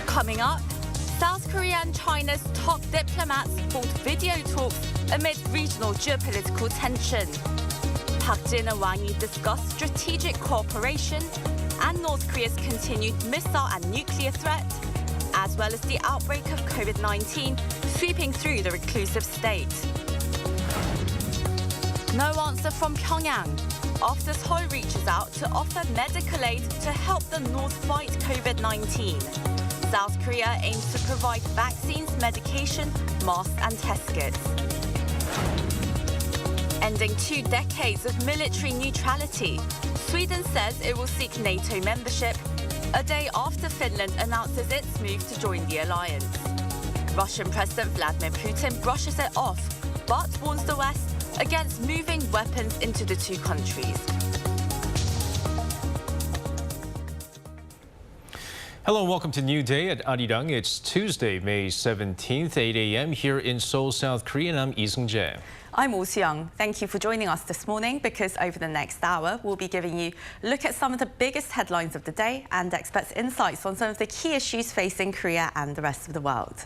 Coming up, South Korea and China's top diplomats hold video talks amid regional geopolitical tension. Park Jin and Wang Yi discuss strategic cooperation and North Korea's continued missile and nuclear threat, as well as the outbreak of COVID-19 sweeping through the reclusive state. No answer from Pyongyang after Seoul reaches out to offer medical aid to help the North fight COVID-19. South Korea aims to provide vaccines, medication, masks and test kits. Ending 2 decades of military neutrality, Sweden says it will seek NATO membership, a day after Finland announces its move to join the alliance. Russian President Vladimir Putin brushes it off, but warns the West against moving weapons into the two countries. Hello, welcome to New Day at Arirang. It's Tuesday, May 17th, 8 a.m. here in Seoul, South Korea, and I'm Izium. I'm Oh-Seung. Thank you for joining us this morning because over the next hour, we'll be giving you a look at some of the biggest headlines of the day and experts' insights on some of the key issues facing Korea and the rest of the world.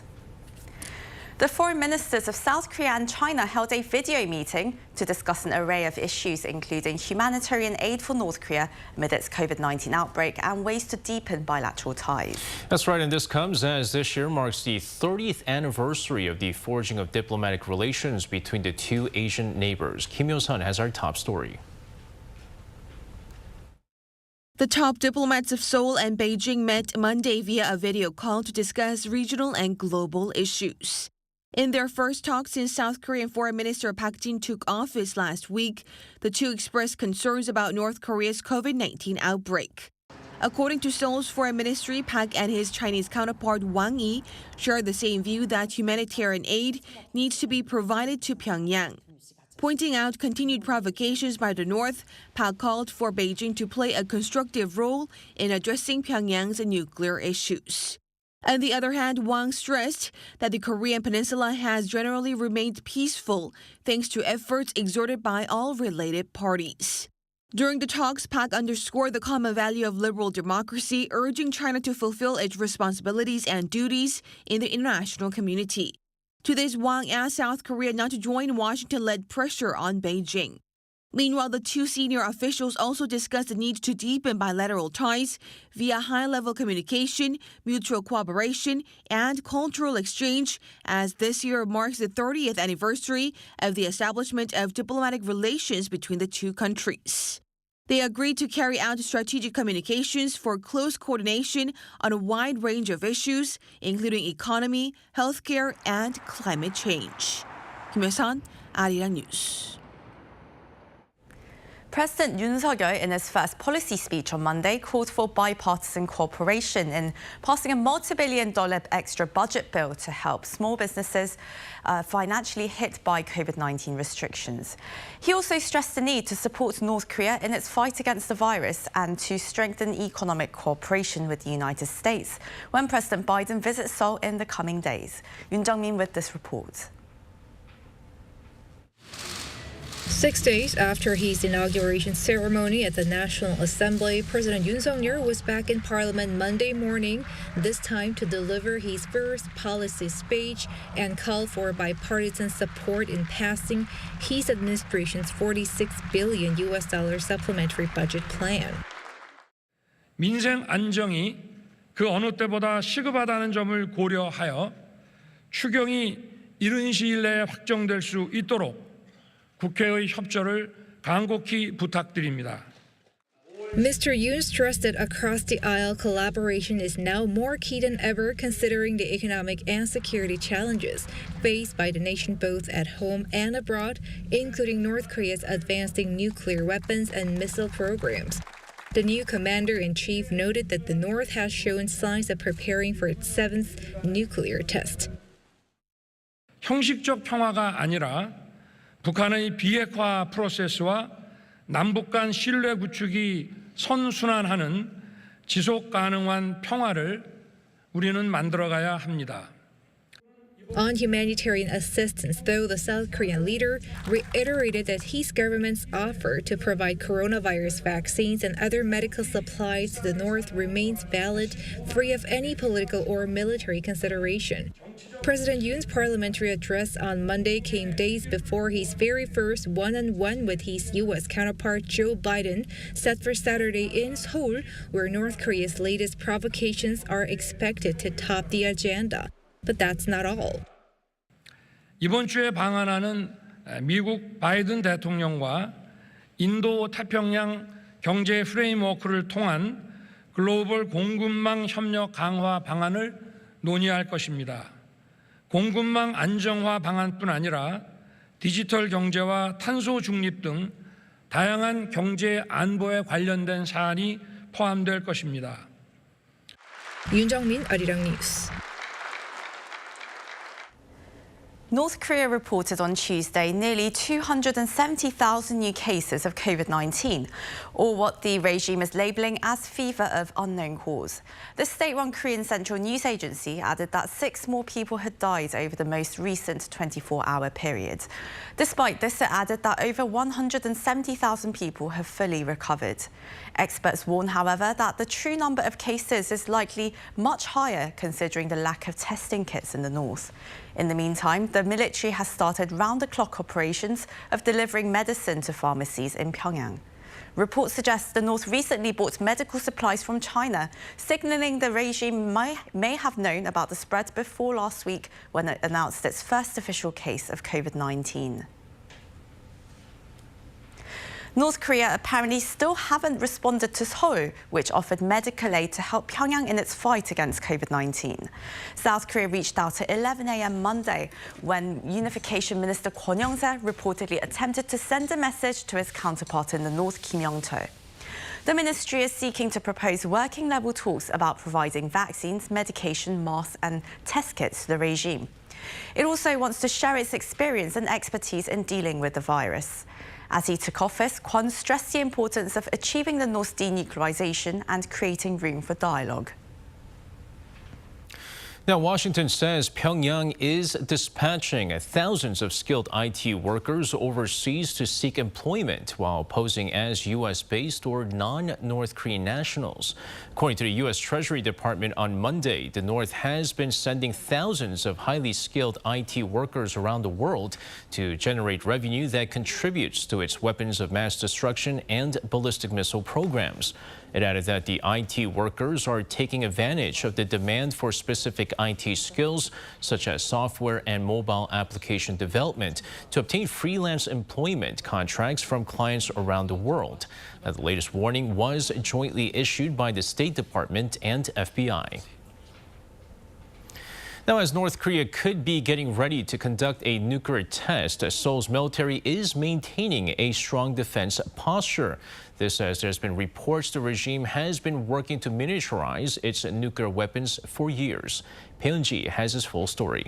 The foreign ministers of South Korea and China held a video meeting to discuss an array of issues, including humanitarian aid for North Korea amid its COVID-19 outbreak and ways to deepen bilateral ties. That's right, and this comes as this year marks the 30th anniversary of the forging of diplomatic relations between the two Asian neighbors. Kim Yo-sun has our top story. The top diplomats of Seoul and Beijing met Monday via a video call to discuss regional and global issues. In their first talk since South Korean Foreign Minister Park Jin took office last week, the two expressed concerns about North Korea's COVID-19 outbreak. According to Seoul's foreign ministry, Park and his Chinese counterpart Wang Yi shared the same view that humanitarian aid needs to be provided to Pyongyang. Pointing out continued provocations by the North, Park called for Beijing to play a constructive role in addressing Pyongyang's nuclear issues. On the other hand, Wang stressed that the Korean peninsula has generally remained peaceful thanks to efforts exerted by all related parties. During the talks, Park underscored the common value of liberal democracy, urging China to fulfill its responsibilities and duties in the international community. To this, Wang asked South Korea not to join Washington-led pressure on Beijing. Meanwhile, the two senior officials also discussed the need to deepen bilateral ties via high-level communication, mutual cooperation, and cultural exchange, as this year marks the 30th anniversary of the establishment of diplomatic relations between the two countries. They agreed to carry out strategic communications for close coordination on a wide range of issues, including economy, healthcare, and climate change. Kim Yo-sun, Arirang News. President Yoon Suk-yeol, in his first policy speech on Monday, called for bipartisan cooperation in passing a multi-billion-dollar extra budget bill to help small businesses financially hit by COVID-19 restrictions. He also stressed the need to support North Korea in its fight against the virus and to strengthen economic cooperation with the United States when President Biden visits Seoul in the coming days. Yoon Jung-min with this report. 6 days after his inauguration ceremony at the Nat'l Assembly, President Yoon Suk-yeol was back in Parliament Monday morning, this time to deliver his first policy speech and call for bipartisan support in passing his administration's $46 billion supplementary budget plan. 민생 안정이 그 어느 때보다 시급하다는 점을 고려하여 추경이 이른 시일 내에 확정될 수 있도록 국회의 협조를 간곡히 부탁드립니다. Mr. Yoon stressed that across the aisle collaboration is now more key than ever considering the economic and security challenges faced by the nation both at home and abroad, including North Korea's advancing nuclear weapons and missile programs. The new commander-in-chief noted that the North has shown signs of preparing for its 7th nuclear test. 형식적 평화가 아니라 북한의 비핵화 프로세스와 남북 간 신뢰 구축이 선순환하는 지속 가능한 평화를 우리는 만들어가야 합니다. On humanitarian assistance, though, the South Korean leader reiterated that his government's offer to provide coronavirus vaccines and other medical supplies to the north remains valid, free of any political or military consideration. President Yoon's parliamentary address on Monday came days before his very first one-on-one with his U.S. counterpart Joe Biden, set for Saturday in Seoul, where North Korea's latest provocations are expected to top the agenda. But that's not all. 이번 주에 방한하는 미국 바이든 대통령과 인도 태평양 경제 프레임워크를 통한 글로벌 공급망 협력 강화 방안을 논의할 것입니다. 공급망 안정화 방안뿐 아니라 디지털 경제와 탄소 중립 등 다양한 경제 안보에 관련된 사안이 포함될 것입니다. 윤정민, 아리랑 뉴스. North Korea reported on Tuesday nearly 270,000 new cases of COVID-19, or what the regime is labelling as fever of unknown cause. The state-run Korean Central News Agency added that 6 more people had died over the most recent 24-hour period. Despite this, it added that over 170,000 people have fully recovered. Experts warn, however, that the true number of cases is likely much higher considering the lack of testing kits in the north. In the meantime, the military has started round-the-clock operations of delivering medicine to pharmacies in Pyongyang. Reports suggest the north recently bought medical supplies from China, signalling the regime may have known about the spread before last week when it announced its first official case of COVID-19. North Korea apparently still haven't responded to Seoul, which offered medical aid to help Pyongyang in its fight against COVID-19. South Korea reached out at 11 a.m. Monday when Unification Minister Kwon Young-se reportedly attempted to send a message to his counterpart in the north, Kim Yong-to. The ministry is seeking to propose working-level talks about providing vaccines, medication, masks and test kits to the regime. It also wants to share its experience and expertise in dealing with the virus. As he took office, Kwon stressed the importance of achieving the North's denuclearization and creating room for dialogue. Now, Washington says Pyongyang is dispatching thousands of skilled IT workers overseas to seek employment while posing as U.S.-based or non-North Korean nationals. According to the U.S. Treasury Department on Monday, the North has been sending thousands of highly skilled IT workers around the world to generate revenue that contributes to its weapons of mass destruction and ballistic missile programs. It added that the IT workers are taking advantage of the demand for specific IT skills, such as software and mobile application development, to obtain freelance employment contracts from clients around the world. Now, the latest warning was jointly issued by the State Department and FBI. Now, as North Korea could be getting ready to conduct a nuclear test, Seoul's military is maintaining a strong defense posture. This as there's been reports the regime has been working to miniaturize its nuclear weapons for years. Peon-ji has his full story.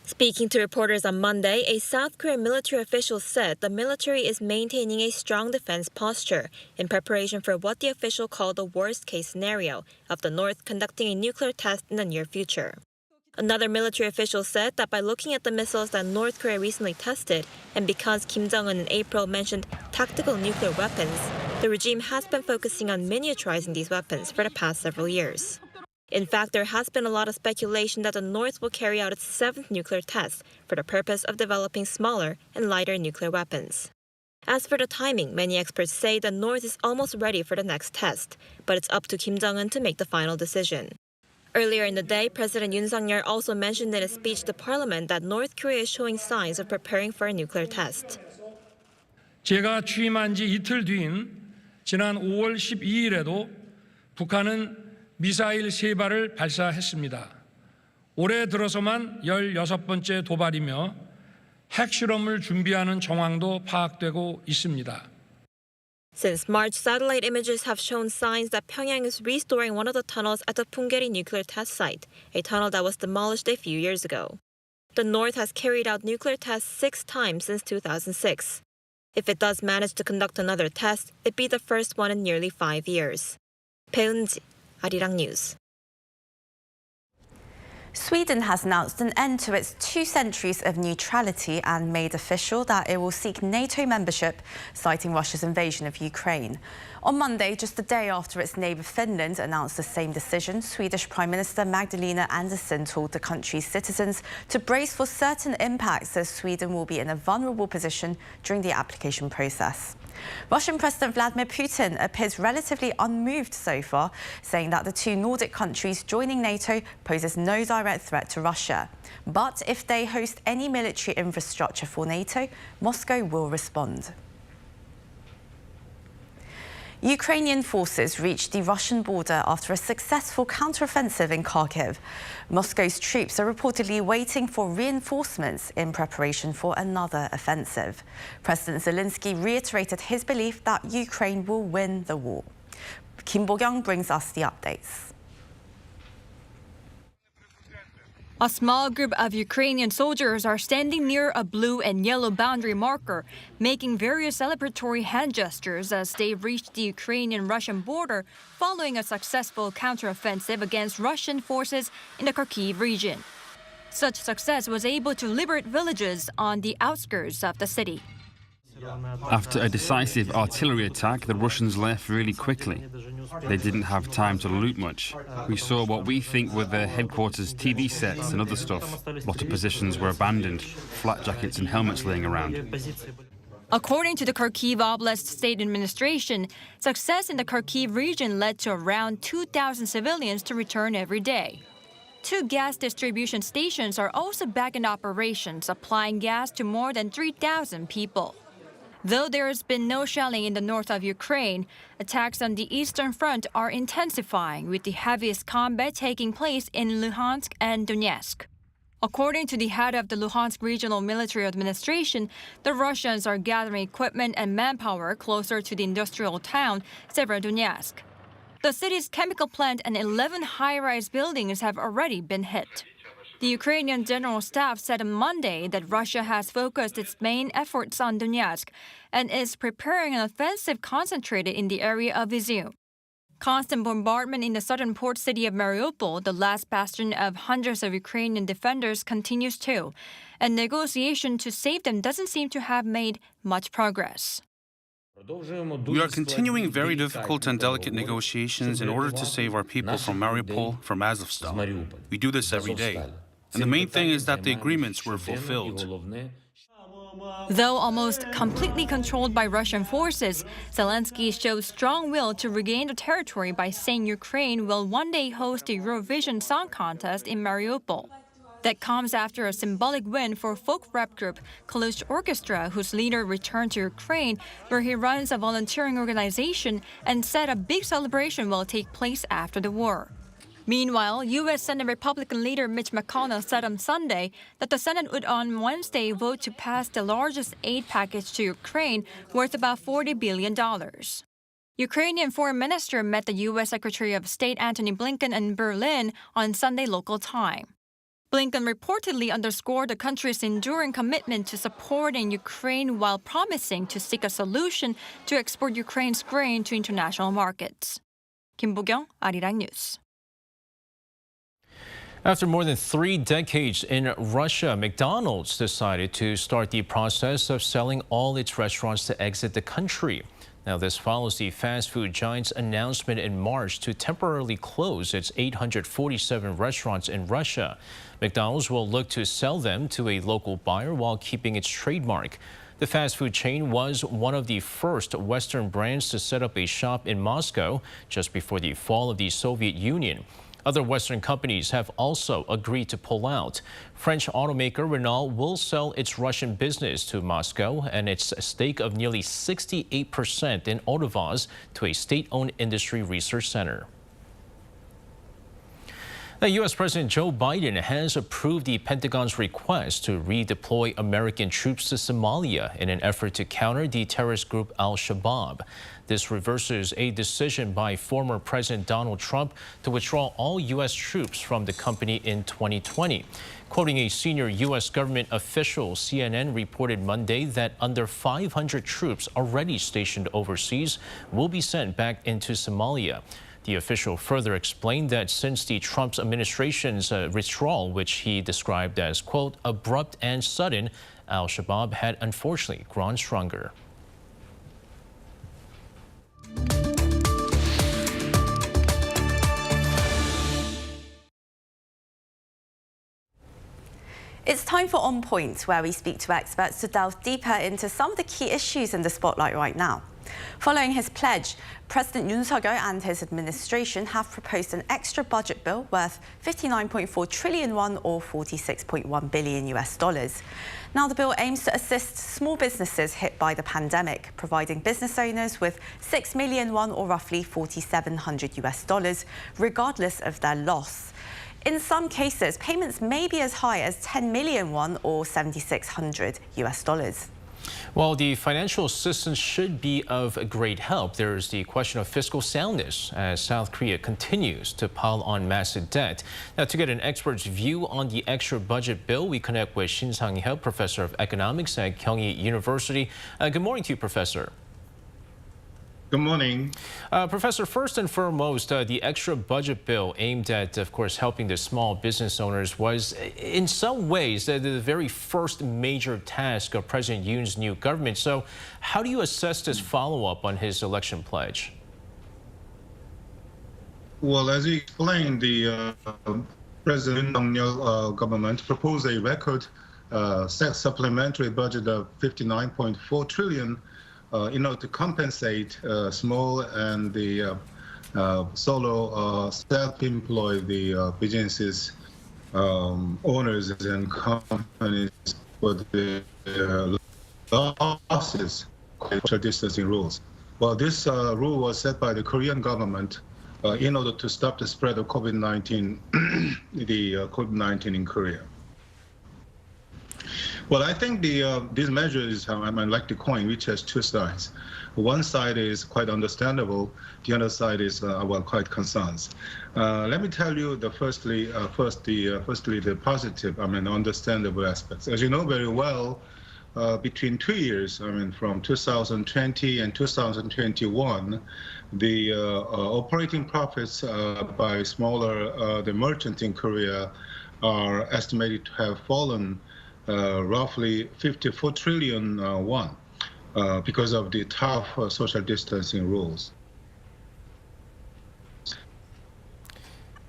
Speaking to reporters on Monday, a South Korean military official said the military is maintaining a strong defense posture in preparation for what the official called the worst-case scenario of the North conducting a nuclear test in the near future. Another military official said that by looking at the missiles that North Korea recently tested, and because Kim Jong-un in April mentioned tactical nuclear weapons, the regime has been focusing on miniaturizing these weapons for the past several years. In fact, there has been a lot of speculation that the North will carry out its 7th nuclear test for the purpose of developing smaller and lighter nuclear weapons. As for the timing, many experts say the North is almost ready for the next test, but it's up to Kim Jong-un to make the final decision. Earlier in the day, President Yoon Suk-yeol also mentioned in a speech to Parliament that North Korea is showing signs of preparing for a nuclear test. 제가 취임한 지 이틀 뒤인 지난 5월 12일에도 북한은 미사일 3발을 발사했습니다. 올해 들어서만 16번째 도발이며 핵실험을 준비하는 정황도 파악되고 있습니다. Since March, satellite images have shown signs that Pyongyang is restoring one of the tunnels at the Punggye-ri nuclear test site, a tunnel that was demolished a few years ago. The North has carried out nuclear tests 6 times since 2006. If it does manage to conduct another test, it'd be the first one in nearly 5 years. 배은지, Arirang News. Sweden has announced an end to its 2 centuries of neutrality and made official that it will seek NATO membership, citing Russia's invasion of Ukraine. On Monday, just the day after its neighbour Finland announced the same decision, Swedish Prime Minister Magdalena Andersson told the country's citizens to brace for certain impacts, as Sweden will be in a vulnerable position during the application process. Russian President Vladimir Putin appears relatively unmoved so far, saying that the 2 Nordic countries joining NATO poses no direct threat to Russia. But if they host any military infrastructure for NATO, Moscow will respond. Ukrainian forces reached the Russian border after a successful counteroffensive in Kharkiv. Moscow's troops are reportedly waiting for reinforcements in preparation for another offensive. President Zelensky reiterated his belief that Ukraine will win the war. Kim Bo-kyung brings us the updates. A small group of Ukrainian soldiers are standing near a blue and yellow boundary marker, making various celebratory hand gestures as they reach the Ukrainian-Russian border following a successful counteroffensive against Russian forces in the Kharkiv region. Such success was able to liberate villages on the outskirts of the city. After a decisive artillery attack, the Russians left really quickly. They didn't have time to loot much. We saw what we think were their headquarters TV sets and other stuff. A lot of positions were abandoned, flat jackets and helmets laying around. According to the Kharkiv Oblast State Administration, success in the Kharkiv region led to around 2,000 civilians to return every day. 2 gas distribution stations are also back in operation, supplying gas to more than 3,000 people. Though there has been no shelling in the north of Ukraine, attacks on the eastern front are intensifying, with the heaviest combat taking place in Luhansk and Donetsk. According to the head of the Luhansk Regional Military Administration, the Russians are gathering equipment and manpower closer to the industrial town, Severodonetsk. The city's chemical plant and 11 high-rise buildings have already been hit. The Ukrainian General Staff said on Monday that Russia has focused its main efforts on Donetsk and is preparing an offensive concentrated in the area of Izium. Constant bombardment in the southern port city of Mariupol, the last bastion of hundreds of Ukrainian defenders, continues too, and negotiation to save them doesn't seem to have made much progress. We are continuing very difficult and delicate negotiations in order to save our people from Mariupol, from Azovstal. We do this every day. And the main thing is that the agreements were fulfilled. Though almost completely controlled by Russian forces, Zelensky showed strong will to regain the territory by saying Ukraine will one day host a Eurovision Song Contest in Mariupol. That comes after a symbolic win for folk rap group Kalush Orchestra, whose leader returned to Ukraine, where he runs a volunteering organization, and said a big celebration will take place after the war. Meanwhile, U.S. Senate Republican leader Mitch McDonald said on Sunday that the Senate would on Wednesday vote to pass the largest aid package to Ukraine, worth about $40 billion. Ukrainian Foreign Minister met the U.S. Secretary of State Antony Blinken in Berlin on Sunday local time. Blinken reportedly underscored the country's enduring commitment to supporting Ukraine while promising to seek a solution to export Ukraine's grain to international markets. Kim Bo-kyung, Arirang News. After more than 3 decades in Russia, McDonald's decided to start the process of selling all its restaurants to exit the country. Now, this follows the fast food giant's announcement in March to temporarily close its 847 restaurants in Russia. McDonald's will look to sell them to a local buyer while keeping its trademark. The fast food chain was one of the first Western brands to set up a shop in Moscow just before the fall of the Soviet Union. Other Western companies have also agreed to pull out. French automaker Renault will sell its Russian business to Moscow and its stake of nearly 68% in Autovaz to a state-owned industry research center. Now, U.S. President Joe Biden has approved the Pentagon's request to redeploy American troops to Somalia in an effort to counter the terrorist group al-Shabaab. This reverses a decision by former President Donald Trump to withdraw all U.S. troops from the country in 2020. Quoting a senior U.S. government official, CNN reported Monday that under 500 troops already stationed overseas will be sent back into Somalia. The official further explained that since the Trump administration's withdrawal, which he described as, quote, abrupt and sudden, al-Shabaab had unfortunately grown stronger. It's time for On Point, where we speak to experts to delve deeper into some of the key issues in the spotlight right now. Following his pledge, President Yoon and his administration have proposed an extra budget bill worth 59.4 trillion won or $46.1 billion US. Now, the bill aims to assist small businesses hit by the pandemic, providing business owners with 6 million won or roughly $4,700 US, regardless of their loss. In some cases, payments may be as high as 10 million won or $7,600 US. While the financial assistance should be of great help, there is the question of fiscal soundness as South Korea continues to pile on massive debt. Now, to get an expert's view on the extra budget bill, we connect with Shin Sang-hyuk, professor of economics at Kyung-hee University. Good morning to you, Professor. Good morning. Professor, first and foremost, the extra budget bill aimed at, of course, helping the small business owners was, in some ways, the very first major task of President Yoon's new government. So how do you assess this follow-up on his election pledge? Well, as you explained, the President Yoon government proposed a record supplementary budget of 59.4 trillion in order to compensate small and the solo self-employed businesses, owners and companies for the losses of social distancing rules. Well, this rule was set by the Korean government in order to stop the spread of COVID-19, COVID-19 in Korea. Well, I think these measures, like the coin, which has two sides. One side is quite understandable. The other side is, quite concerns. Let me tell you firstly the positive, understandable aspects. As you know very well, between 2 years, from 2020 and 2021, the operating profits by the merchants in Korea are estimated to have fallen roughly 54 trillion won because of the tough social distancing rules.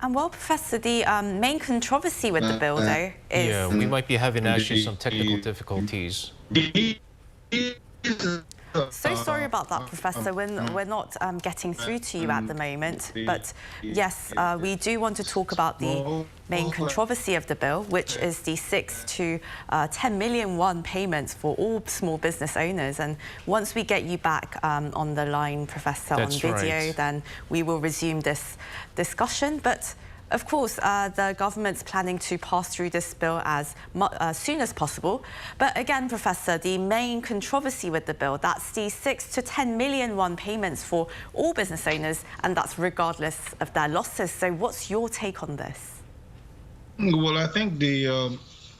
And well, Professor, the main controversy with the bill, though, is... Yeah, we might be having actually some technical difficulties. So sorry about that, Professor. We're not getting through to you at the moment. But yes, we do want to talk about the main controversy of the bill, which is the 6 to 10 million won payments for all small business owners. And once we get you back on the line, Professor, on video, then we will resume this discussion. But of course, the government's planning to pass through this bill as soon as possible. But again, Professor, the main controversy with the bill, that's the 6 to 10 million won payments for all business owners, and that's regardless of their losses. So what's your take on this? Well, I think the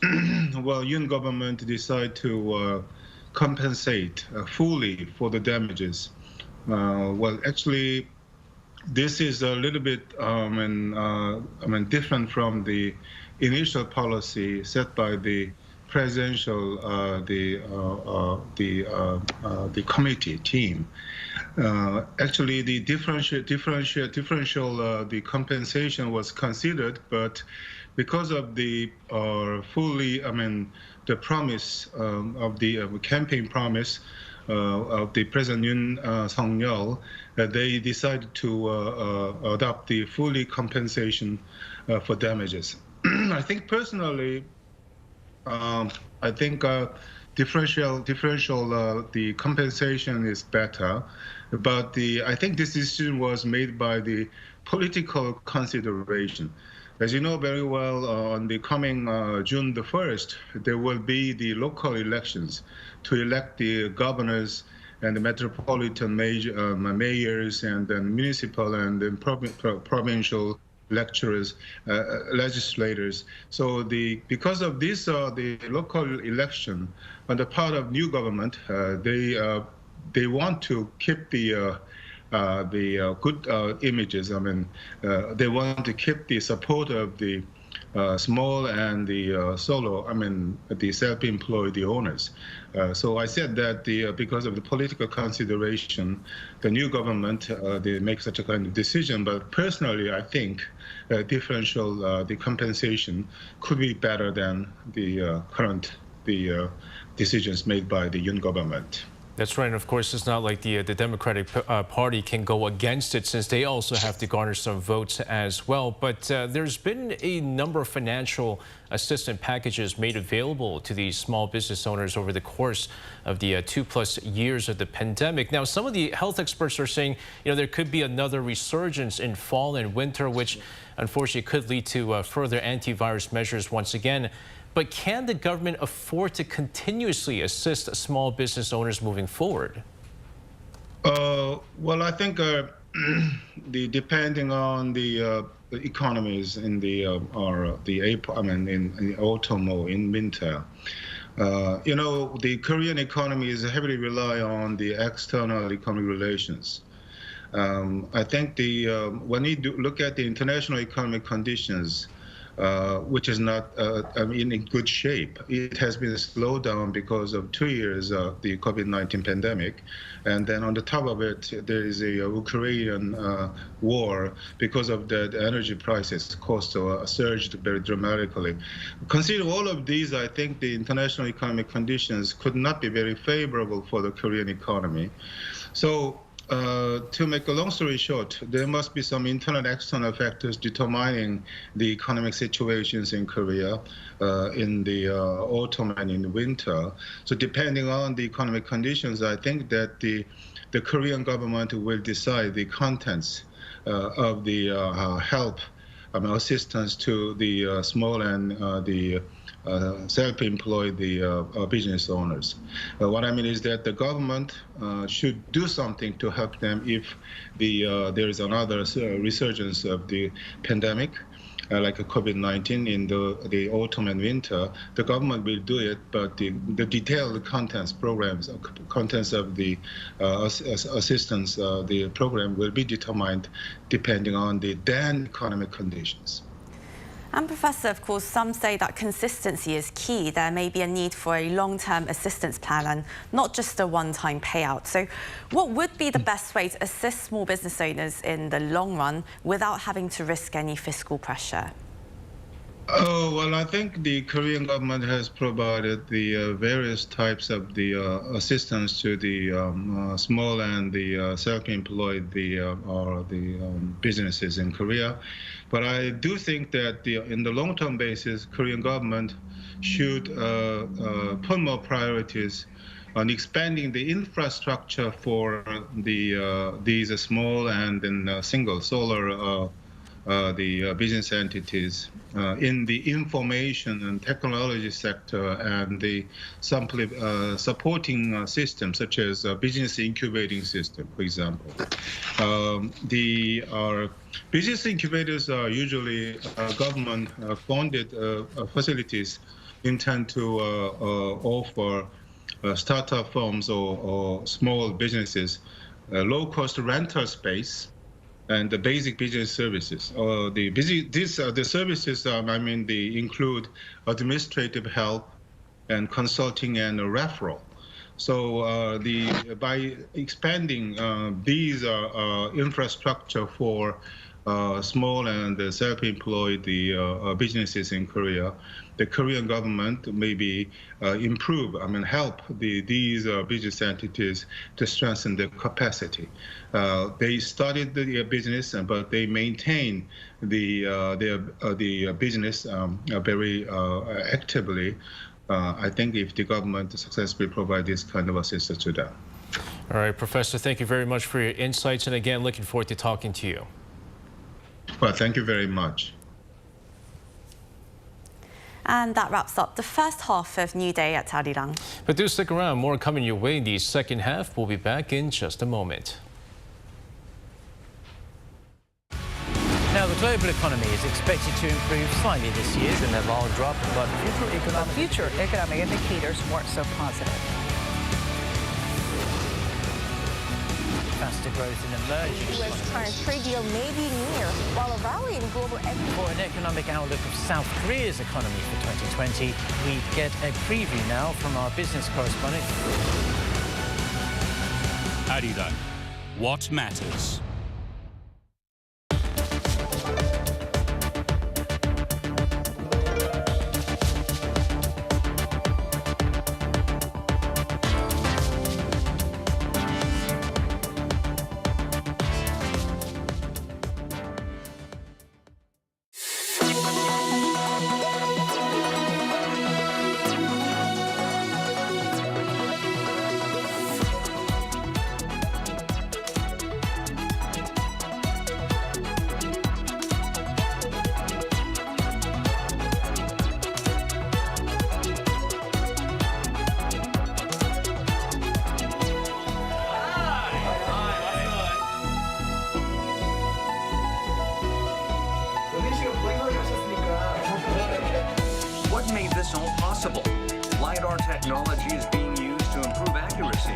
Yoon government decided to compensate fully for the damages. Well, actually, this is a little bit different from the initial policy set by the presidential the committee team. Actually, the differential the compensation was considered, but because of the the promise of the campaign promise of the President Yoon Song-yeol, they decided to adopt the fully compensation for damages. I think personally, I think differential the compensation is better, but I think this decision was made by the political consideration. As you know very well, on the coming June the 1st, there will be the local elections to elect the governors and the metropolitan mayors and the municipal and the provincial legislators. So because of this, the local election on the part of new government, they want to keep the good images. I mean, they want to keep the support of the small and the solo, I mean, the self-employed, the owners. So I said that because of the political consideration, the new government, they make such a kind of decision. But personally, I think differential, the compensation could be better than the current decisions made by the Yoon government. That's right. And of course, it's not like the Democratic Party can go against it, since they also have to garner some votes as well. But there's been a number of financial assistance packages made available to these small business owners over the course of the 2+ years of the pandemic. Now, some of the health experts are saying, there could be another resurgence in fall and winter, which unfortunately could lead to further antivirus measures once again. But can the government afford to continuously assist small business owners moving forward? Well, I think depending on the economies in the in autumn or in winter, the Korean economy is heavily rely on the external economic relations. I think when we look at the international economic conditions, which is not in good shape. It has been a slowdown because of 2 years of the COVID-19 pandemic. And then on the top of it, there is a Ukrainian war. Because of the energy prices, costs surged very dramatically. Considering all of these, I think the international economic conditions could not be very favorable for the Korean economy. So to make a long story short, there must be some internal and external factors determining the economic situations in Korea in the autumn and in the winter. So depending on the economic conditions, I think that the Korean government will decide the contents of the help assistance to the small and the self-employed business owners. What I mean is that the government should do something to help them if there is another resurgence of the pandemic, like a COVID-19 in the autumn and winter. The government will do it, but the detailed contents of the assistance, the program will be determined depending on the then economic conditions. And Professor, of course, some say that consistency is key. There may be a need for a long-term assistance plan and not just a one-time payout. So what would be the best way to assist small business owners in the long run without having to risk any fiscal pressure? Oh, well, I think the Korean government has provided the various types of the assistance to the small and the self-employed businesses in Korea. But I do think that in the long-term basis, Korean government should put more priorities on expanding the infrastructure for these small and then single solar business entities in the information and technology sector and the supporting systems such as business incubating system, for example. Business incubators are usually government funded facilities intend to offer startup firms or small businesses low-cost rental space and the basic business services. The services, they include administrative help and consulting and referral. So by expanding these infrastructure for small and self-employed businesses in Korea, the Korean government maybe help these business entities to strengthen their capacity. They started the business, but they maintain their business very actively. I think if the government successfully provide this kind of assistance to them. All right, Professor, thank you very much for your insights. And again, looking forward to talking to you. Well, thank you very much. And that wraps up the first half of New Day at Arirang. But do stick around, more coming your way in the second half. We'll be back in just a moment. Now, the global economy is expected to improve slightly this year. The Naval drop, but future economic indicators weren't so positive. Faster growth in emerging U.S.-China trade deal may be near, while a rally in global For an economic outlook of South Korea's economy for 2020, we get a preview now from our business correspondent. Arirang, what matters? What made this all possible? LiDAR technology is being used to improve accuracy.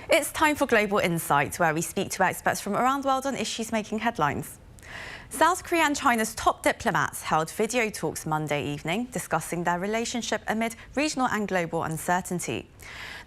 It's time for Global Insight, where we speak to experts from around the world on issues making headlines. South Korea and China's top diplomats held video talks Monday evening, discussing their relationship amid regional and global uncertainty.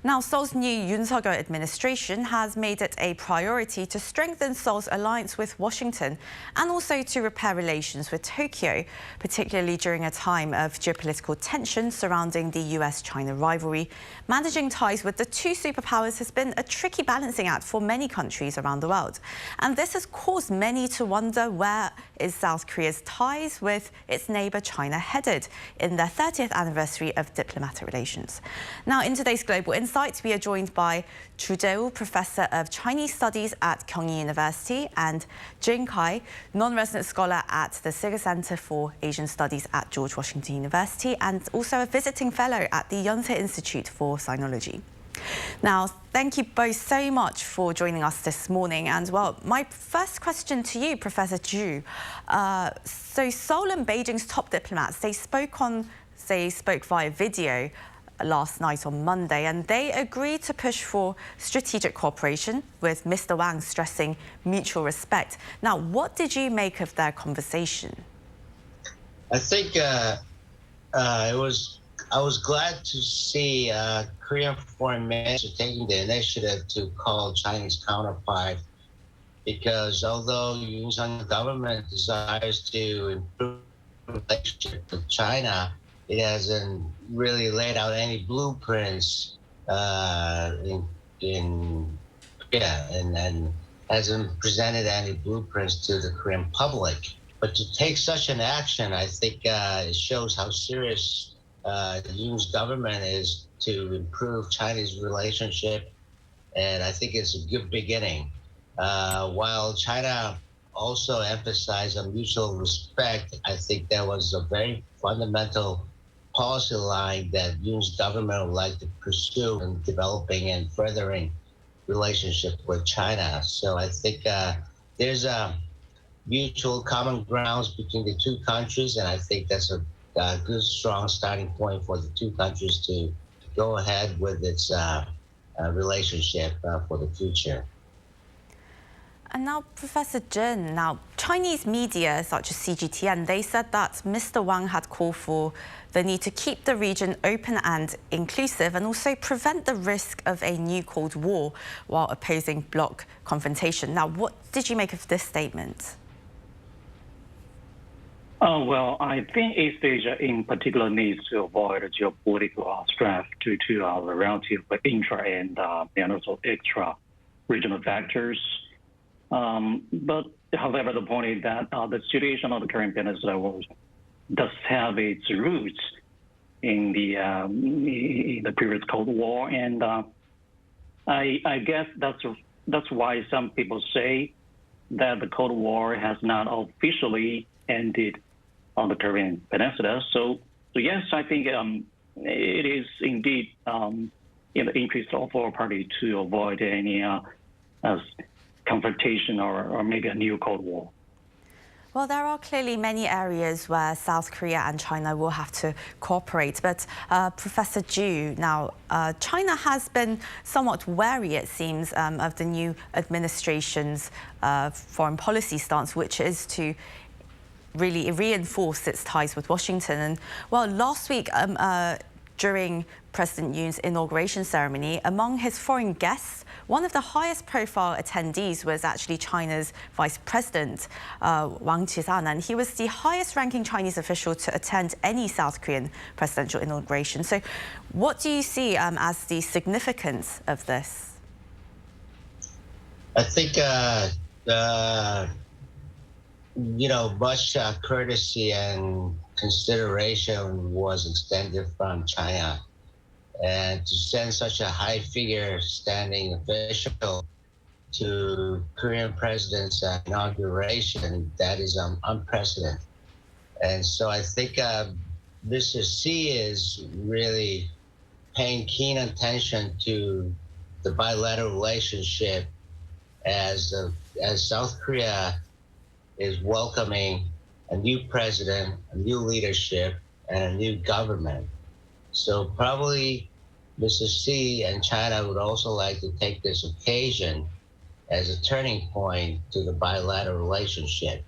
Now, Seoul's new Yoon administration has made it a priority to strengthen Seoul's alliance with Washington and also to repair relations with Tokyo, particularly during a time of geopolitical tension surrounding the US-China rivalry. Managing ties with the two superpowers has been a tricky balancing act for many countries around the world. And this has caused many to wonder, where is South Korea's ties with its neighbour China headed in their 30th anniversary of diplomatic relations? Now, in today's Global Insights, we are joined by Daegu, Professor of Chinese Studies at Kyung University, and Jin Kai, non-resident scholar at the Seoul Center for Asian Studies at George Washington University, and also a visiting fellow at the Yonsei Institute for Sinology. Now, thank you both so much for joining us this morning. And, well, my first question to you, Professor Ju. So Seoul and Beijing's top diplomats, they spoke via video last night on Monday, and they agreed to push for strategic cooperation, with Mr. Wang stressing mutual respect. Now, what did you make of their conversation? I think I was glad to see Korean foreign minister taking the initiative to call Chinese counterpart, because although Yoon's government desires to improve relationship with China, it hasn't really laid out any blueprints in Korea, and hasn't presented any blueprints to the Korean public. But to take such an action, I think it shows how serious Yoon's government is to improve Chinese relationship, and I think it's a good beginning. While China also emphasized on mutual respect, I think that was a very fundamental policy line that Yoon's government would like to pursue in developing and furthering relationship with China. So I think there's a mutual common grounds between the two countries, and I think that's a good, strong starting point for the two countries to go ahead with its relationship for the future. And now, Professor Jin, Chinese media such as CGTN, they said that Mr. Wang had called for the need to keep the region open and inclusive and also prevent the risk of a new Cold War while opposing bloc confrontation. Now, what did you make of this statement? Well, I think East Asia in particular needs to avoid a geopolitical stress due to the relative intra and also extra regional factors. But however, the point is that the situation of the current peninsula does have its roots in the previous Cold War, and I guess that's why some people say that the Cold War has not officially ended on the Korean peninsula. So yes, I think it is indeed in the interest of all parties to avoid any confrontation or maybe a new Cold War. Well, there are clearly many areas where South Korea and China will have to cooperate. But Professor Ju, now, China has been somewhat wary, it seems, of the new administration's foreign policy stance, which is to really reinforce its ties with Washington. And, well, last week, during President Yoon's inauguration ceremony, among his foreign guests, one of the highest profile attendees was actually China's Vice President, Wang Qishan, and he was the highest ranking Chinese official to attend any South Korean presidential inauguration. So what do you see as the significance of this? I think, much courtesy and consideration was extended from China. And to send such a high figure standing official to Korean president's inauguration, that is unprecedented. And so I think Mr. Xi is really paying keen attention to the bilateral relationship as South Korea is welcoming a new president, a new leadership, and a new government. So probably Mr. Xi and China would also like to take this occasion as a turning point to the bilateral relationship.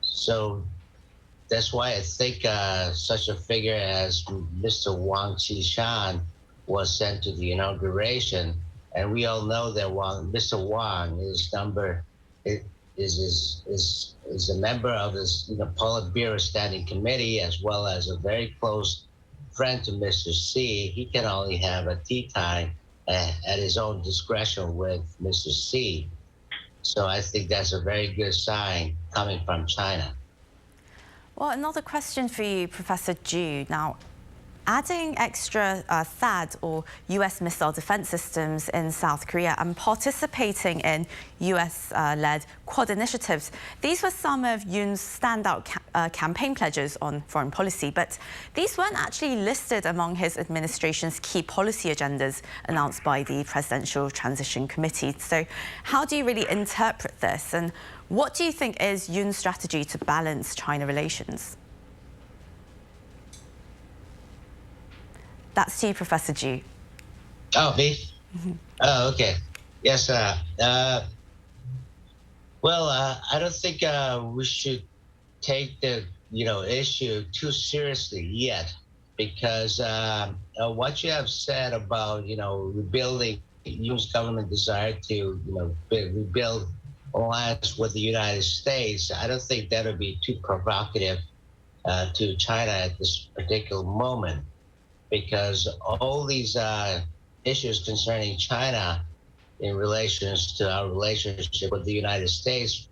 So that's why I think such a figure as Mr. Wang Qishan was sent to the inauguration. And we all know that Mr. Wang is a member of his Politburo Standing Committee, as well as a very close friend to Mr. Xi. He can only have a tea time at his own discretion with Mr. Xi. So I think that's a very good sign coming from China. Well, another question for you, Professor Ju. Now, adding extra THAAD or US missile defense systems in South Korea and participating in US-led Quad initiatives, these were some of Yoon's standout campaign pledges on foreign policy, but these weren't actually listed among his administration's key policy agendas announced by the Presidential Transition Committee. So how do you really interpret this, and what do you think is Yoon's strategy to balance China relations? That's to you, Professor Ju. Oh, me? Oh, okay. Yes. Well, I don't think we should take the issue too seriously yet, because what you have said about rebuilding Yoon's government desire to rebuild alliance with the United States, I don't think that would be too provocative to China at this particular moment. Because all these issues concerning China in relation to our relationship with the United States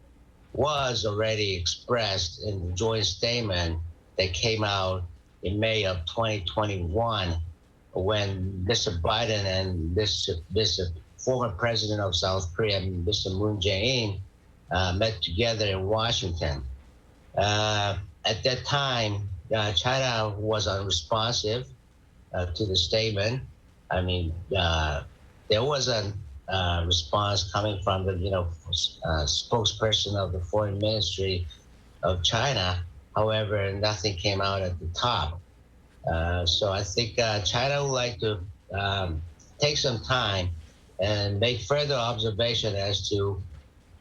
was already expressed in the joint statement that came out in May of 2021, when Mr. Biden and Mr. former president of South Korea, Mr. Moon Jae-in, met together in Washington. At that time, China was unresponsive to the statement. I mean, there was a response coming from the spokesperson of the foreign ministry of China. However, nothing came out at the top. So I think China would like to take some time and make further observation as to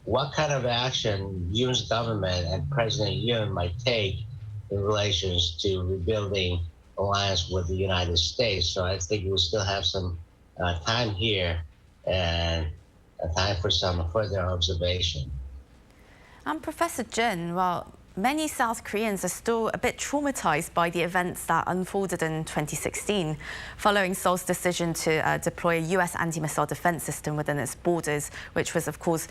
what kind of action Yoon's government and President Yoon might take in relations to rebuilding alliance with the United States. So I think we'll still have some time here and time for some further observation. Professor Jin, well, many South Koreans are still a bit traumatized by the events that unfolded in 2016, following Seoul's decision to deploy a US anti-missile defense system within its borders, which was, of course,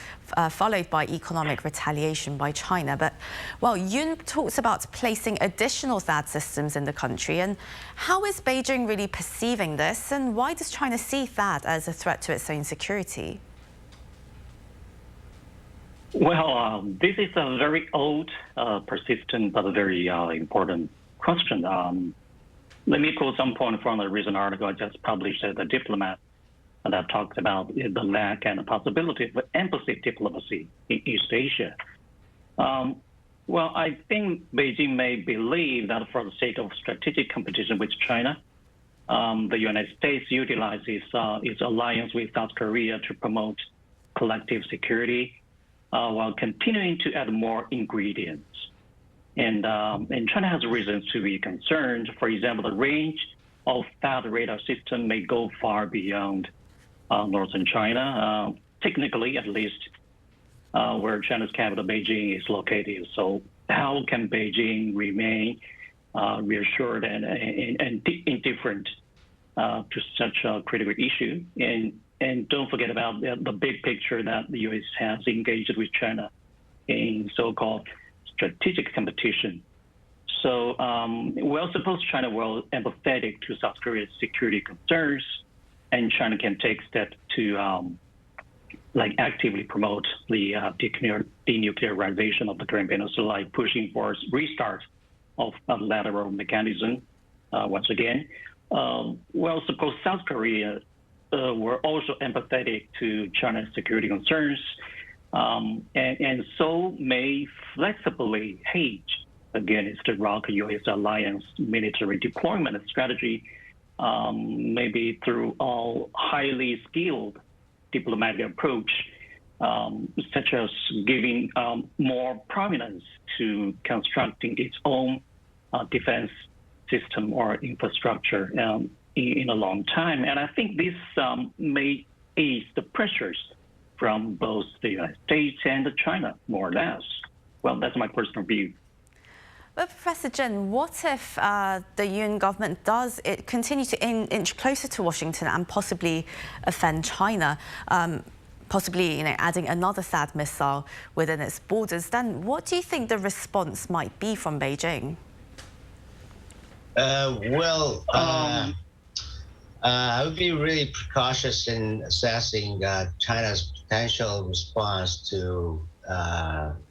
followed by economic retaliation by China. But, well, Yoon talks about placing additional THAAD systems in the country. And how is Beijing really perceiving this? And why does China see THAAD as a threat to its own security? Well, this is a very old, persistent, but a very important question. Let me quote some point from a recent article I just published at The Diplomat that talks about the lack and the possibility of embassy diplomacy in East Asia. Well, I think Beijing may believe that for the sake of strategic competition with China, the United States utilizes its alliance with South Korea to promote collective security, while continuing to add more ingredients. And China has reasons to be concerned. For example, the range of THAAD radar system may go far beyond northern China, technically at least, where China's capital, Beijing, is located. So how can Beijing remain reassured and indifferent to such a critical issue? And don't forget about the big picture that the U.S. has engaged with China in so-called strategic competition. So, well, suppose China were empathetic to South Korea's security concerns, and China can take steps to actively promote the denuclearization of the Korean Peninsula, like pushing for restart of a lateral mechanism once again. Well, suppose South Korea were also empathetic to China's security concerns, and so may flexibly hedge against the ROC-US alliance military deployment strategy, maybe through a highly skilled diplomatic approach, such as giving more prominence to constructing its own defense system or infrastructure in a long time. And I think this may ease the pressures from both the United States and China, more or less. Well, that's my personal view. But Professor Jin, what if the Yoon government does continue to inch closer to Washington and possibly offend China, possibly adding another THAAD missile within its borders? Then what do you think the response might be from Beijing? I would be really cautious in assessing China's potential response to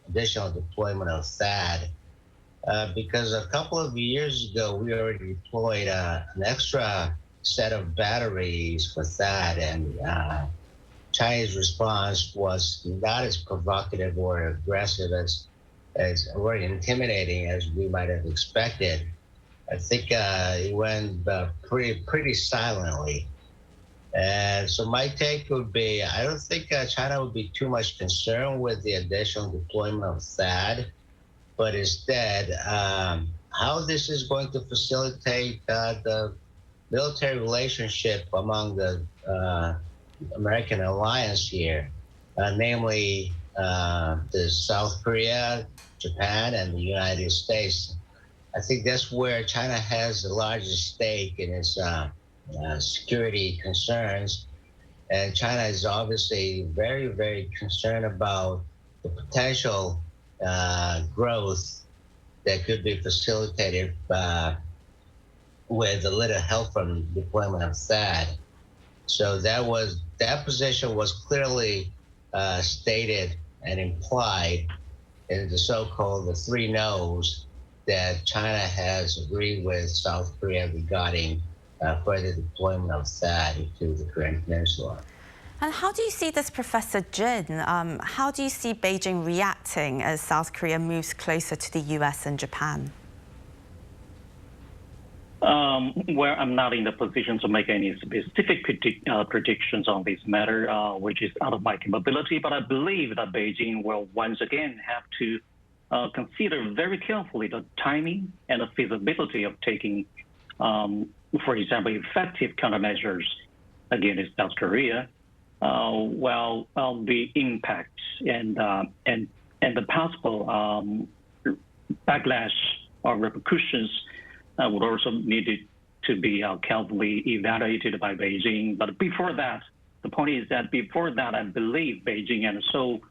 additional deployment of THAAD, because a couple of years ago we already deployed an extra set of batteries for THAAD, and Chinese response was not as provocative or aggressive or intimidating as we might have expected. I think it went pretty silently. And so my take would be, I don't think China would be too much concerned with the additional deployment of THAAD, but instead, how this is going to facilitate the military relationship among the American alliance here, namely the South Korea, Japan, and the United States. I think that's where China has the largest stake in its security concerns. And China is obviously very, very concerned about the potential growth that could be facilitated with a little help from deployment of THAAD. So that position was clearly stated and implied in the so-called the three no's that China has agreed with South Korea regarding further deployment of THAAD to the Korean Peninsula. And how do you see this, Professor Jin? How do you see Beijing reacting as South Korea moves closer to the US and Japan? Well, I'm not in the position to make any specific predictions on this matter, which is out of my capability. But I believe that Beijing will once again have to consider very carefully the timing and the feasibility of taking, for example, effective countermeasures against South Korea, while the impact and the possible backlash or repercussions would also need to be carefully evaluated by Beijing. But before that, the point is that before that, I believe Beijing and Seoul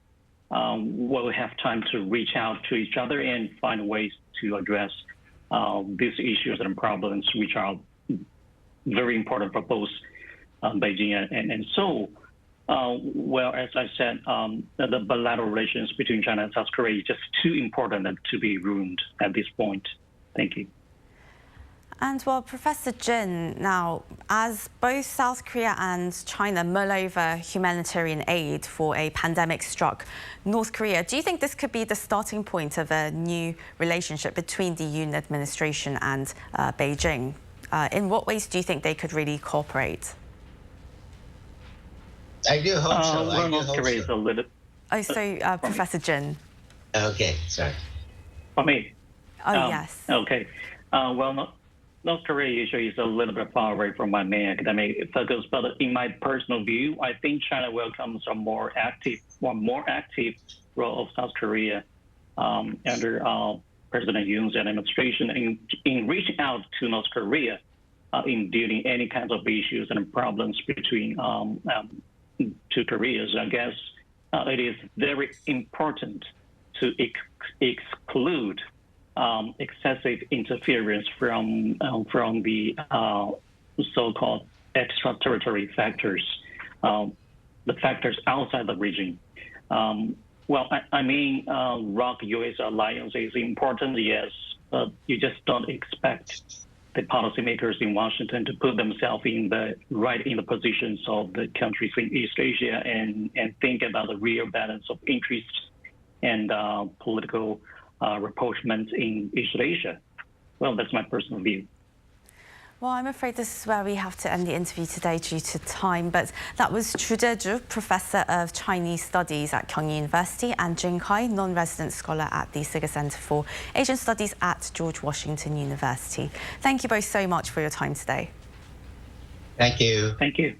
will have time to reach out to each other and find ways to address these issues and problems, which are very important for both Beijing and Seoul. Well, as I said, the bilateral relations between China and South Korea is just too important to be ruined at this point. Thank you. And well, Professor Jin, now, as both South Korea and China mull over humanitarian aid for a pandemic-struck North Korea, do you think this could be the starting point of a new relationship between the Yoon administration and Beijing? In what ways do you think they could really cooperate? I do hope so. Well, North Korea is a little... Oh, so Professor Jin. Okay, sorry. For me? Oh, yes. Okay. Well, North Korea issue is a little bit far away from my main academic focus, but in my personal view, I think China welcomes a more active role of South Korea under President Yoon's administration in reaching out to North Korea in dealing any kinds of issues and problems between two Koreas. I guess it is very important to exclude excessive interference from the so-called extraterritorial factors, the factors outside the region. Well, I mean, ROC-US alliance is important, yes, but you just don't expect the policymakers in Washington to put themselves in the positions of the countries in East Asia and think about the real balance of interest and political rapprochement in East Asia. Well, that's my personal view. Well, I'm afraid this is where we have to end the interview today due to time, but that was Chu Daegu, Professor of Chinese Studies at Kyung University, and Jin Kai, non-resident scholar at the Seoul Center for Asian Studies at George Washington University. Thank you both so much for your time today. Thank you. Thank you.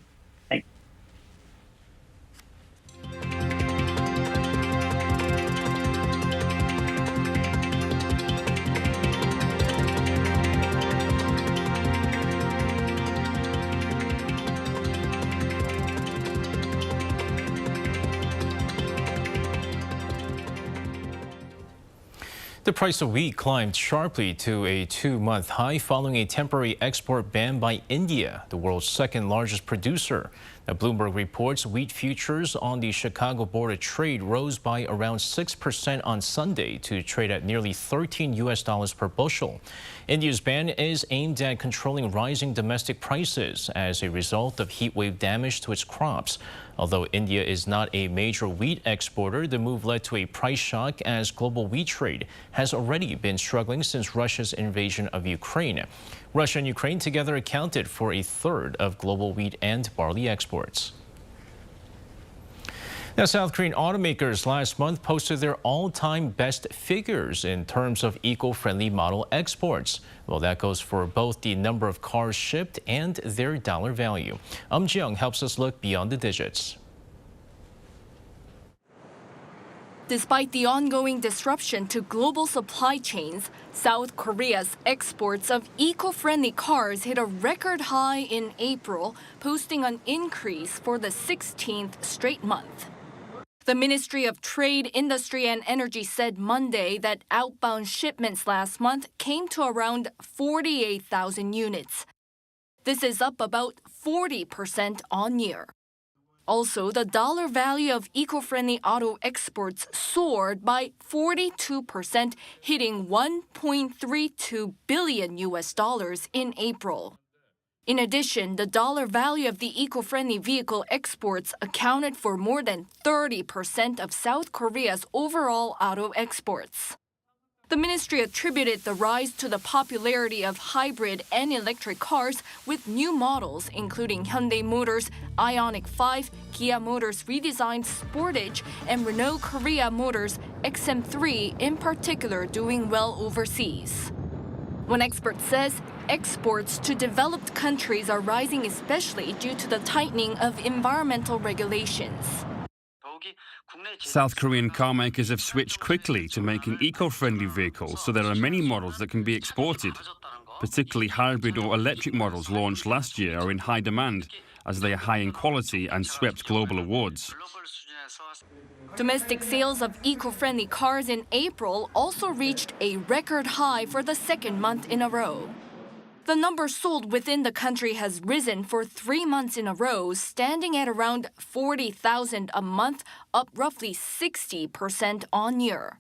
The price of wheat climbed sharply to a 2-month high following a temporary export ban by India, the world's second largest producer. Now, Bloomberg reports wheat futures on the Chicago Board of Trade rose by around 6% on Sunday to trade at nearly $13 per bushel. India's ban is aimed at controlling rising domestic prices as a result of heat wave damage to its crops. Although India is not a major wheat exporter, the move led to a price shock as global wheat trade has already been struggling since Russia's invasion of Ukraine. Russia and Ukraine together accounted for a third of global wheat and barley exports. Now, South Korean automakers last month posted their all-time best figures in terms of eco-friendly model exports. Well, that goes for both the number of cars shipped and their dollar value. Ji-young helps us look beyond the digits. Despite the ongoing disruption to global supply chains, South Korea's exports of eco-friendly cars hit a record high in April, posting an increase for the 16th straight month. The Ministry of Trade, Industry and Energy said Monday that outbound shipments last month came to around 48,000 units. This is up about 40% on year. Also, the dollar value of eco-friendly auto exports soared by 42%, hitting $1.32 billion in April. In addition, the dollar value of the eco-friendly vehicle exports accounted for more than 30% of South Korea's overall auto exports. The ministry attributed the rise to the popularity of hybrid and electric cars with new models including Hyundai Motors' Ioniq 5, Kia Motors' redesigned Sportage, and Renault Korea Motors' XM3 in particular doing well overseas. One expert says exports to developed countries are rising especially due to the tightening of environmental regulations. South Korean car makers have switched quickly to making eco-friendly vehicles, so there are many models that can be exported. Particularly hybrid or electric models launched last year are in high demand, as they are high in quality and swept global awards. Domestic sales of eco-friendly cars in April also reached a record high for the second month in a row. The number sold within the country has risen for 3 months in a row, standing at around 40,000 a month, up roughly 60% on year.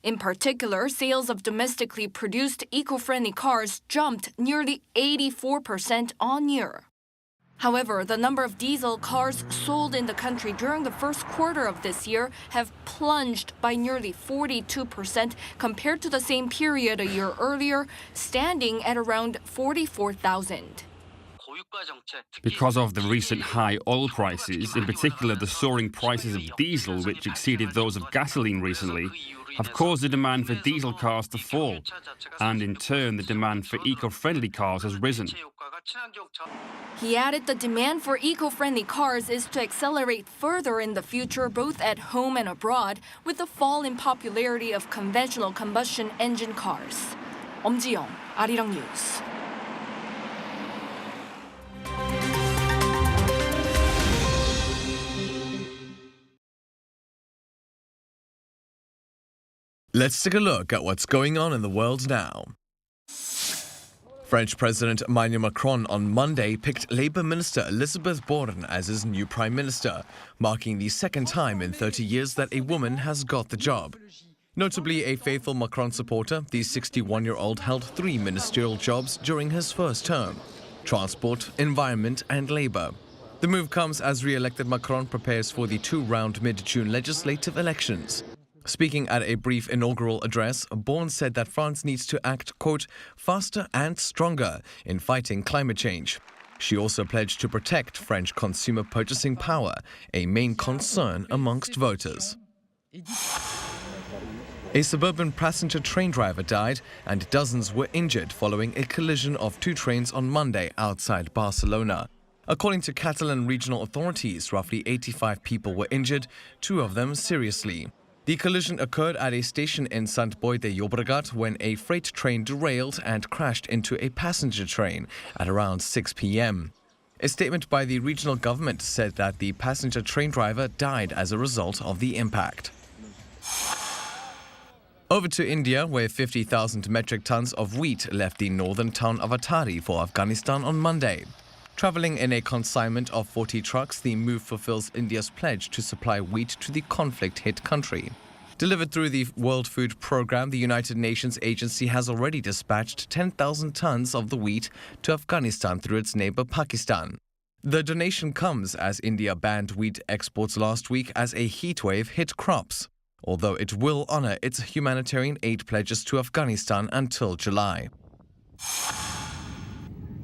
In particular, sales of domestically produced eco-friendly cars jumped nearly 84% on year. However, the number of diesel cars sold in the country during the first quarter of this year have plunged by nearly 42% compared to the same period a year earlier, standing at around 44,000. Because of the recent high oil prices, in particular the soaring prices of diesel, which exceeded those of gasoline recently, have caused the demand for diesel cars to fall, and in turn the demand for eco-friendly cars has risen. He added the demand for eco-friendly cars is to accelerate further in the future both at home and abroad, with the fall in popularity of conventional combustion engine cars. 엄지영, Arirang News. Let's take a look at what's going on in the world now. French President Emmanuel Macron on Monday picked Labour Minister Elisabeth Borne as his new Prime Minister, marking the second time in 30 years that a woman has got the job. Notably a faithful Macron supporter, the 61-year-old held 3 ministerial jobs during his first term: transport, environment and labour. The move comes as re-elected Macron prepares for the 2-round mid-June legislative elections. Speaking at a brief inaugural address, Borne said that France needs to act, quote, faster and stronger in fighting climate change. She also pledged to protect French consumer purchasing power, a main concern amongst voters. A suburban passenger train driver died and dozens were injured following a collision of 2 trains on Monday outside Barcelona. According to Catalan regional authorities, roughly 85 people were injured, 2 of them seriously. The collision occurred at a station in Sant Boi de Llobregat when a freight train derailed and crashed into a passenger train at around 6 p.m. A statement by the regional government said that the passenger train driver died as a result of the impact. Over to India, where 50,000 metric tons of wheat left the northern town of Atari for Afghanistan on Monday. Traveling in a consignment of 40 trucks, the move fulfills India's pledge to supply wheat to the conflict-hit country. Delivered through the World Food Programme, the United Nations agency has already dispatched 10,000 tons of the wheat to Afghanistan through its neighbour Pakistan. The donation comes as India banned wheat exports last week as a heatwave hit crops, although it will honour its humanitarian aid pledges to Afghanistan until July.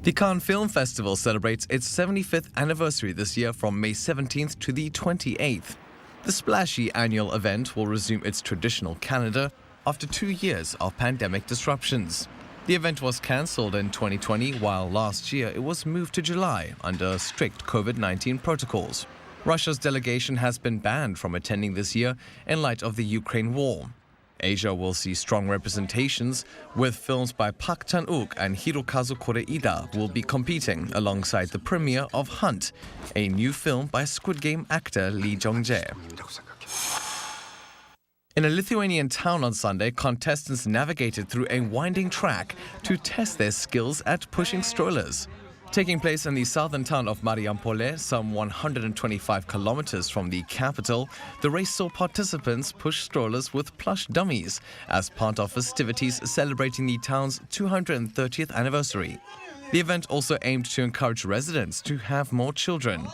The Cannes Film Festival celebrates its 75th anniversary this year from May 17th to the 28th. The splashy annual event will resume its traditional calendar after 2 years of pandemic disruptions. The event was cancelled in 2020, while last year it was moved to July under strict COVID-19 protocols. Russia's delegation has been banned from attending this year in light of the Ukraine war. Asia will see strong representations, with films by Park Chan-wook and Hirokazu Koreeda will be competing alongside the premiere of Hunt, a new film by Squid Game actor Lee Jong-jae. In a Lithuanian town on Sunday, contestants navigated through a winding track to test their skills at pushing strollers. Taking place in the southern town of Marijampolė, some 125 kilometers from the capital, the race saw participants push strollers with plush dummies as part of festivities celebrating the town's 230th anniversary. The event also aimed to encourage residents to have more children.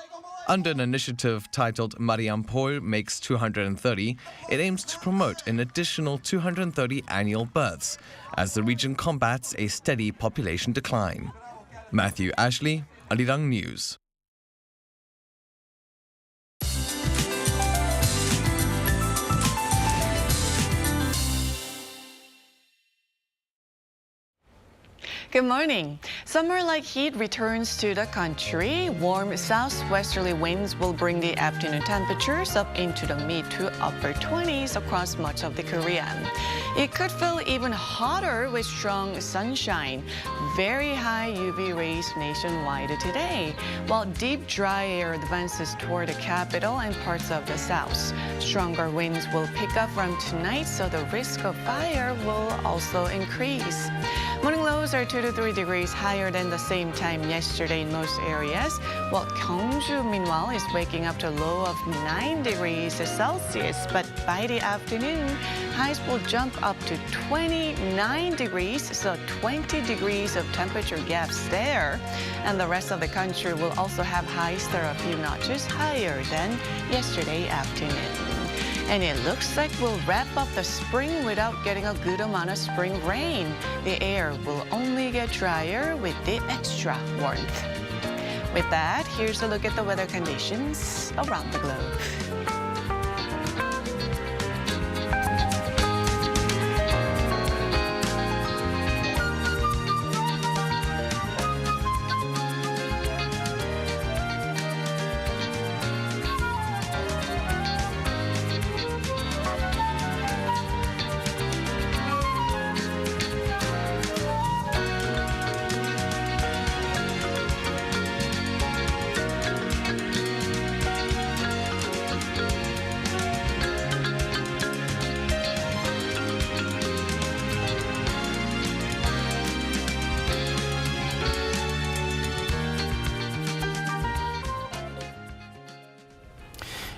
Under an initiative titled Mariampol Makes 230, it aims to promote an additional 230 annual births as the region combats a steady population decline. Matthew Ashley, Arirang News. Good morning. Summer-like heat returns to the country. Warm southwesterly winds will bring the afternoon temperatures up into the mid to upper 20s across much of the Korea. It could feel even hotter with strong sunshine. Very high UV rays nationwide today, while deep dry air advances toward the capital and parts of the south. Stronger winds will pick up from tonight, so the risk of fire will also increase. Morning lows are 2 to 3 degrees higher than the same time yesterday in most areas, while Gyeongju, meanwhile, is waking up to a low of 9 degrees Celsius. But by the afternoon, highs will jump up to 29 degrees, so 20 degrees of temperature gaps there. And the rest of the country will also have highs that are a few notches higher than yesterday afternoon. And it looks like we'll wrap up the spring without getting a good amount of spring rain. The air will only get drier with the extra warmth. With that, here's a look at the weather conditions around the globe.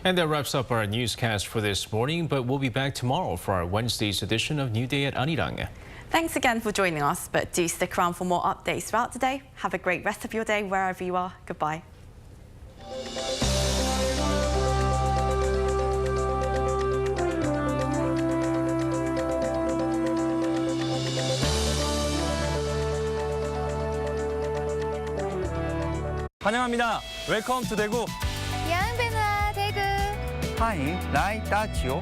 And that wraps up our newscast for this morning, but we'll be back tomorrow for our Wednesday's edition of New Day at Arirang. Thanks again for joining us, but do stick around for more updates throughout the day. Have a great rest of your day wherever you are. Goodbye. 환영합니다. Welcome to Daegu. Bienvenue, Daegu. Hi, 나이 따지요.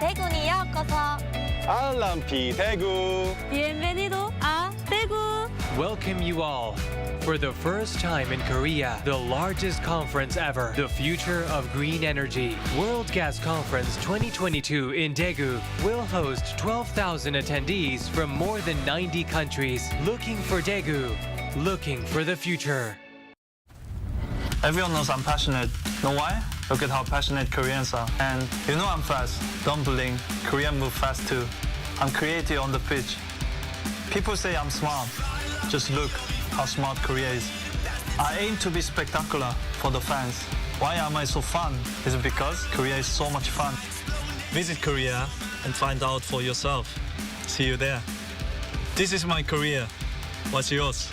대구니 요코소. 알람피 대구. Bienvenido a Daegu. Welcome you all. For the first time in Korea, the largest conference ever, the future of green energy, World Gas Conference 2022 in Daegu will host 12,000 attendees from more than 90 countries, looking for Daegu, looking for the future. Everyone knows I'm passionate. Know why? Look at how passionate Koreans are. And you know I'm fast. Don't blink. Koreans move fast too. I'm creative on the pitch. People say I'm smart. Just look how smart Korea is. I aim to be spectacular for the fans. Why am I so fun? Is it because Korea is so much fun? Visit Korea and find out for yourself. See you there. This is my Korea. What's yours?